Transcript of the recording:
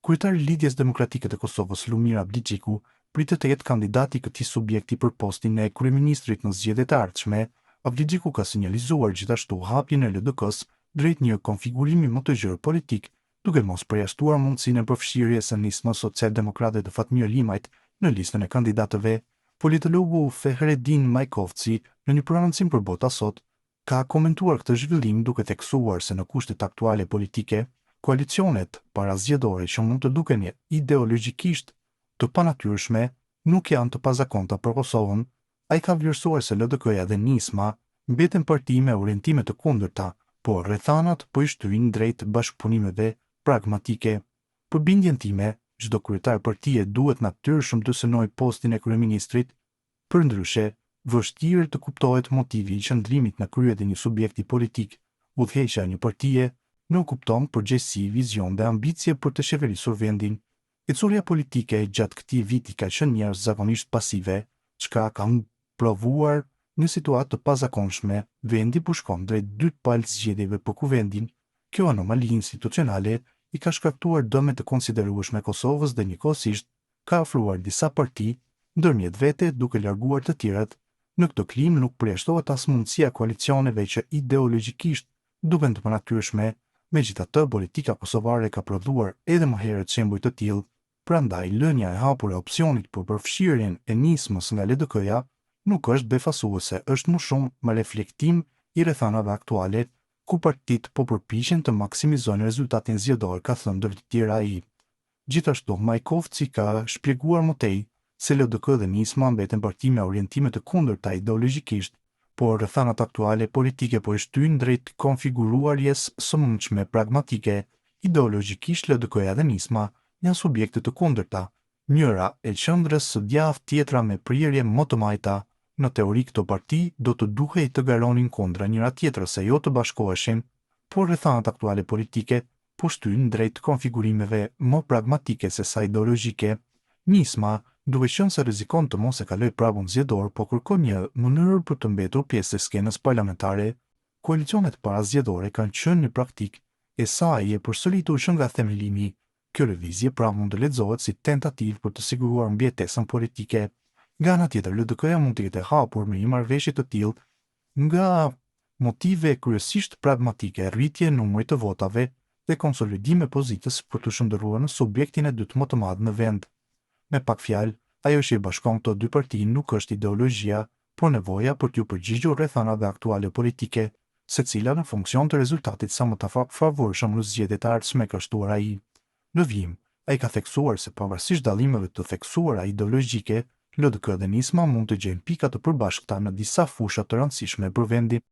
Kryetari i Lidhjes Demokratike të Kosovës, Lumir Abdixhiku, pritet të jetë kandidati i këtij subjekti për postin e kryeministrit në zgjedhjet e ardhshme. Abdixhiku ka sinjalizuar gjithashtu hapjen e LDK-s drejt një konfigurimi më të gjerë politik, duke mos përjashtuar mundësinë e përfshirjes së nismës socialdemokrate të Fatmir Limajt në listën e kandidatëve. Politologu Fehredin Majkovci, në një prononcim për Bota Sot, ka komentuar këtë zhvillim duke theksuar se në kushtet aktuale politike, koalicionet parazgjedhore që mund të duken ideologjikisht të panatyrshme nuk janë të pazakonta për Kosovën. Ai ka vlerësuar se LDK-ja dhe Nisma mbeten parti me orientime të kundërta, por rrethanat po i shtyjnë drejt bashkëpunimeve pragmatike. Për bindjen time, çdo kryetar partie duhet natyrshëm të synojë postin e kryeministrit, përndryshe, vështirë të kuptohet motivi i qëndrimit në krye të një subjekti politik. Udhëheqja e një partie nuk kupton përgjegjësi, vizion dhe ambicie për të qeverisur vendin. Ecuria politike gjatë këtij viti ka qenë njerëzakonisht pasive, çka ka provuar në situatë të pazakonshme. Vendi po shkon drejt dy palë zgjedhjeve për kuvendin. Kjo anomali institucionale i ka shkaktuar dëme të konsiderueshme Kosovës dhe njëkohësisht ka ofruar disa parti ndërmjet vete duke larguar të tjerat. Në këtë klim nuk përjashtohet as mundësia koalicioneve që ideologjikisht duken të panatyrshme. Megjithatë, politika kosovare ka prodhuar edhe më herët shembuj të tillë. Prandaj, lënia e hapur e opsionit për përfshirjen e nismës nga LDK-ja nuk është befasuese, është më shumë më reflektim i rrethanave aktuale, ku partitë po përpiqen të maksimizojnë rezultatin zgjedhor, ka thënë ndërtjetër ai. Gjithashtu, Majkovci ka shpjeguar më tej se LDK dhe Nisma mbeten parti me orientime të kundërta ideologjikisht, por rrethanat aktuale politike po i shtyjnë drejt konfiguruarjes së mundshme pragmatike. Ideologjikisht LDK-ja dhe Nisma janë subjekte të kundërta, njëra e qendrës së djathtë, tjetra me prirje më të majta. Në teori këto parti do të duhej të garonin kundra njëra tjetrës se jo të bashkoheshin, por rrethanat aktuale politike po shtyjnë drejt konfigurimeve më pragmatike se sa ideologjike. Nisma, duke qenë se rrezikon të mos e kaloj pragun zgjedhor, po kërkon një mënyrë për të mbetur pjesë e skenës parlamentare. Koalicionet parazgjedhore kanë qenë në praktik e saj e përsëritur që nga themelimi. Kjo lëvizje pra mund të lexohet si tentativë për të siguruar mbijetesën politike. Nga ana tjetër, LDK-ja mund të jetë e hapur me një marrëveshje të tillë nga motive kryesisht pragmatike, rritje e numrit të votave dhe konsolidime pozitës për të shndërruar në subjektin e dytë më të madh në vend. Me pak fjalë, ajo që i bashkon këto dy parti nuk është ideologjia, por nevoja për t'ju përgjigjur rrethanave aktuale politike, secila në funksion të rezultatit sa më të favorshëm në zgjedhjet e ardhshme, ka shtuar ai. Në vijim, ai ka theksuar se pavarësisht dallimeve të theksuara ideologjike, LDK dhe Nisma mund të gjejnë pika të përbashkëta në disa fusha të rëndësishme për vendin.